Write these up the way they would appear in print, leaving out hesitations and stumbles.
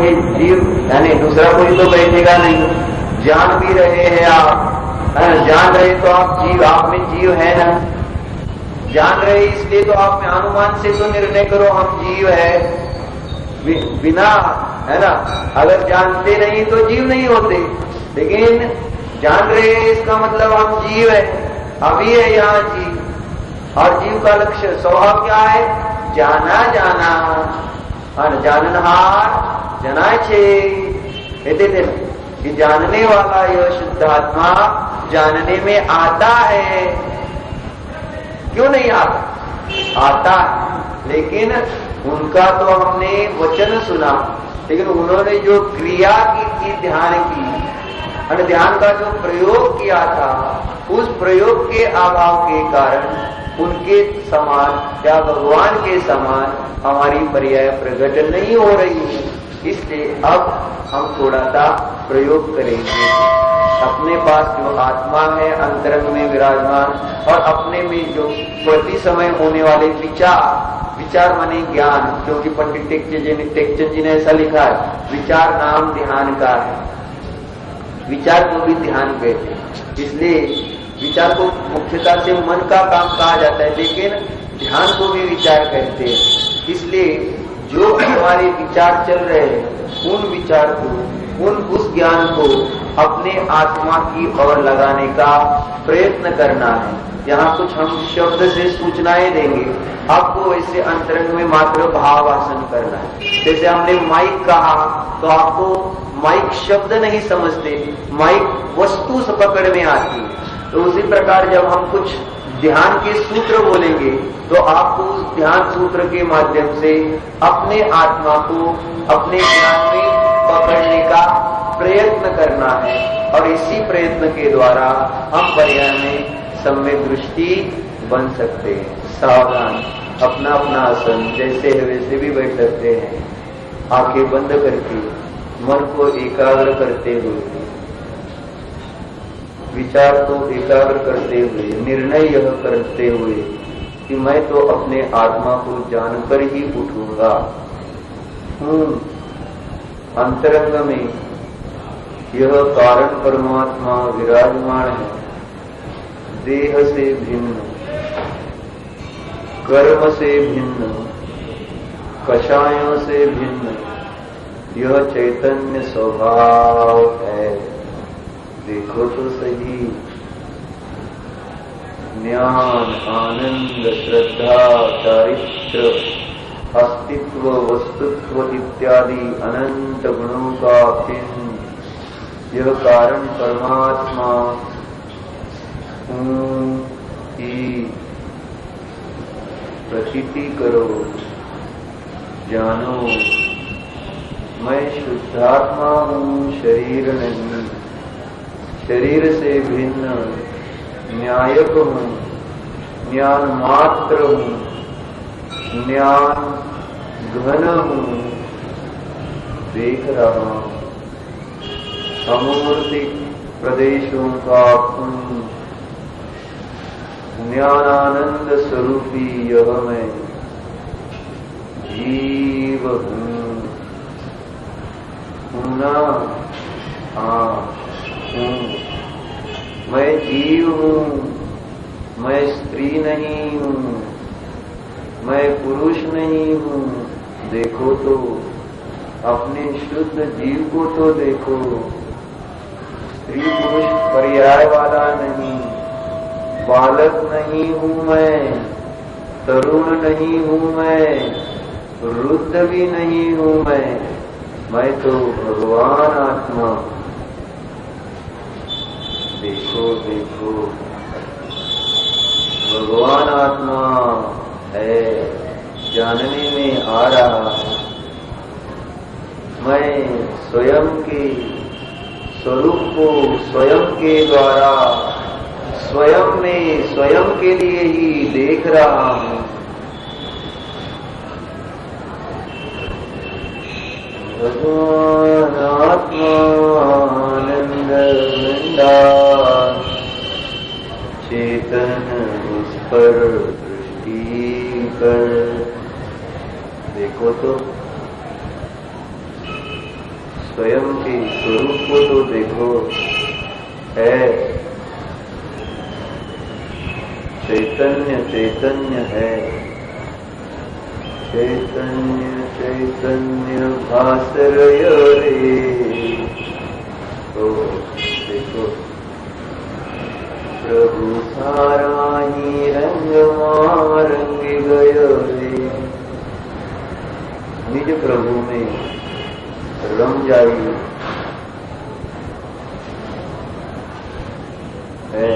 ये जीव यानी दूसरा कोई तो बैठेगा नहीं। जान भी रहे हैं आप, जान रहे तो आप जीव, आप में जीव है ना, जान रहे इसलिए तो आप में अनुमान से तो निर्णय करो हम जीव है, बिना है ना, अगर जानते नहीं तो जीव नहीं होते, लेकिन जान रहे इसका मतलब हम जीव है, अभी है यहाँ जीव। और जीव का लक्ष्य स्वभाव क्या है? जाना जाना, और जाननहार जना छे, कहते थे कि जानने वाला यह शुद्धात्मा जानने में आता है। क्यों नहीं आता? आता है, लेकिन उनका तो हमने वचन सुना, लेकिन उन्होंने जो क्रिया की थी, ध्यान की, और ध्यान का जो प्रयोग किया था, उस प्रयोग के अभाव के कारण उनके समान या भगवान के समान हमारी पर्याय प्रकट नहीं हो रही है। इसलिए अब हम थोड़ा सा प्रयोग करेंगे। अपने पास जो आत्मा है अंतरंग में विराजमान, और अपने में जो प्रति समय होने वाले विचार माने ज्ञान, क्योंकि पंडित टेकचंद जी ने ऐसा लिखा है, विचार नाम ध्यान का है, विचार को भी ध्यान कहते हैं। इसलिए विचार को मुख्यतः से मन का काम कहा जाता है, लेकिन ध्यान को भी विचार कहते हैं। इसलिए जो हमारे विचार चल रहे हैं, उन विचार को, उस ज्ञान को अपने आत्मा की ओर लगाने का प्रयत्न करना है। यहाँ कुछ हम शब्द से सूचनाएं देंगे आपको, वैसे अंतरंग में मात्र भावासन करना है। जैसे हमने माइक कहा तो आपको माइक शब्द नहीं समझते, माइक वस्तु पकड़ में आती है। तो उसी प्रकार जब हम कुछ ध्यान के सूत्र बोलेंगे तो आपको उस ध्यान सूत्र के माध्यम से अपने आत्मा को अपने ज्ञान में पकड़ने का प्रयत्न करना है, और इसी प्रयत्न के द्वारा हम पर्याय में सम्यक दृष्टि बन सकते हैं। सावधान, अपना अपना आसन जैसे है वैसे भी बैठ सकते हैं, आंखें बंद करके मन को एकाग्र करते हुए, विचार को एकाग्र करते हुए, निर्णय यह करते हुए कि मैं तो अपने आत्मा को जानकर ही उठूंगा हूं। अंतरंग में यह कारण परमात्मा विराजमान है, देह से भिन्न, कर्म से भिन्न, कषायों से भिन्न यह चैतन्य स्वभाव है। देखो तो सही, ज्ञान, आनंद, श्रद्धा, चारित्र, अस्तित्व, वस्तुत्व इत्यादि अनंत गुणों का चिन्ह यह कारण परमात्मा की प्रतीति करो, जानो मैं शुद्धात्मा हूँ, शरीर नहीं, शरीर से भिन्न न्यायक हूँ, ज्ञान मात्र हूँ, ज्ञान घन हूँ, देख रहा हूँ अमूर्ति प्रदेशों का पुण्य, ज्ञानानंद स्वरूपी यह मैं जीव हूँ ना, हाँ हूँ, मैं जीव हूँ, मैं स्त्री नहीं हूँ, मैं पुरुष नहीं हूँ। देखो तो अपने शुद्ध जीव को तो देखो, स्त्री पुरुष पर्याय वाला नहीं, बालक नहीं हूँ मैं, तरुण नहीं हूँ मैं, वृद्ध भी नहीं हूँ मैं तो भगवान आत्मा। देखो देखो भगवान आत्मा है, जानने में आ रहा है। मैं स्वयं के स्वरूप को स्वयं के द्वारा स्वयं में स्वयं के लिए ही देख रहा हूँ। भगवान आत्मा आनंद वृंदावन, चेतन उस पर दृष्टि कर। देखो तो स्वयं के स्वरूप को तो देखो, है चैतन्य, चैतन्य है, चैतन्य चैतन्य भासरय रे। तो देखो प्रभु सारा ही रंग रंग गयो रे, निज प्रभु में रम जाइए। है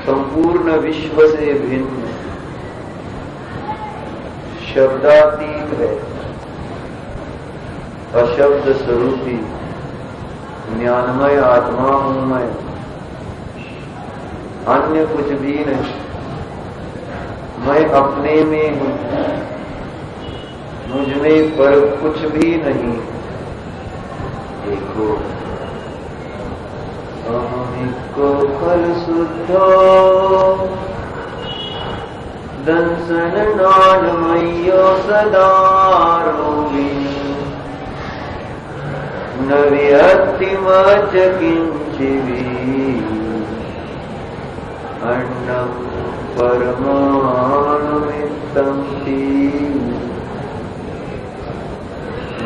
संपूर्ण विश्व से भिन्न, शब्दातीत है, अशब्द स्वरूपी ज्ञानमय आत्मा हूं मैं, अन्य कुछ भी नहीं। मैं अपने में हूं, मुझ में पर कुछ भी नहीं। देखो अहमिको फल शुद्धो दंसन नाडमय्यो सदा रोगी न विहत्तिमच किंचिवी अन्नम परमाणुमित्तं हि।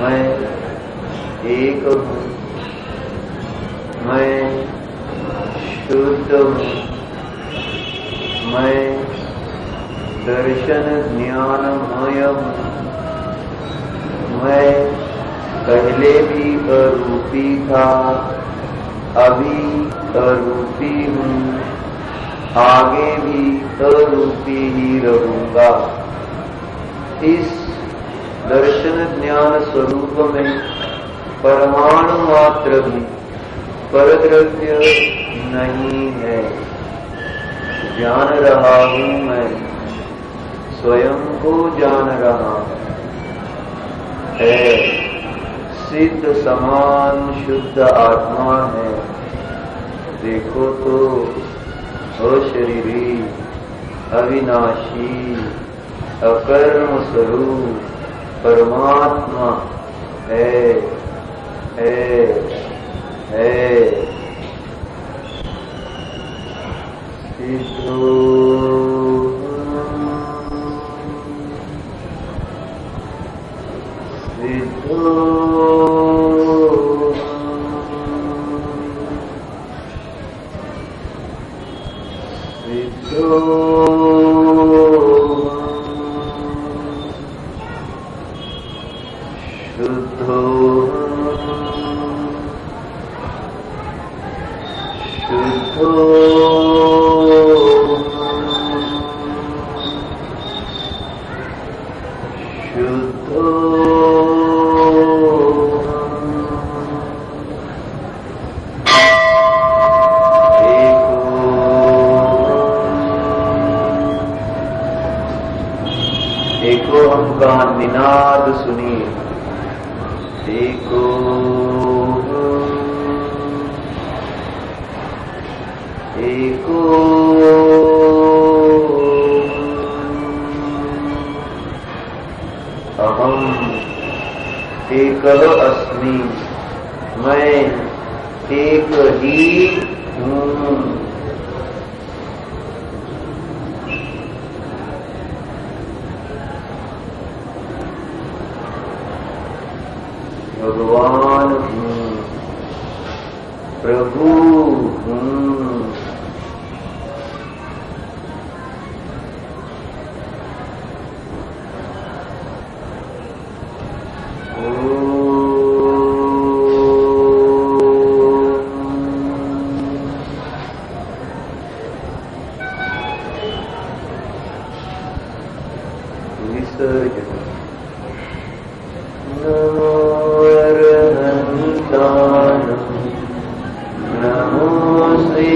मैं एक हूँ, मैं शुद्ध हूँ, मैं दर्शन ज्ञानमय हूँ, मैं पहले भी अरूपी था, अभी अरूपी हूँ, आगे भी अरूपी ही रहूंगा। इस दर्शन ज्ञान स्वरूप में परमाणु मात्र भी परद्रव्य नहीं है। जान रहा हूं मैं, स्वयं को जान रहा है, सिद्ध समान शुद्ध आत्मा है। देखो तो अशरीरी अविनाशी अकर्म स्वरूप परमात्मा है, सिद्धो सिद्धो शुद्धो शुद्धो शुद्धो एको हम का निनाद सुनिए। एको एको अहम एकः अस्मि, मैं एक ही हूँ। भगवान हूँ, प्रभु हूँ। नमो श्री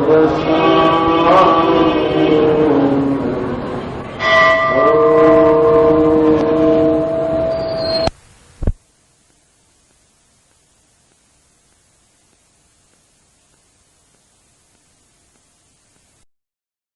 सर्वस्व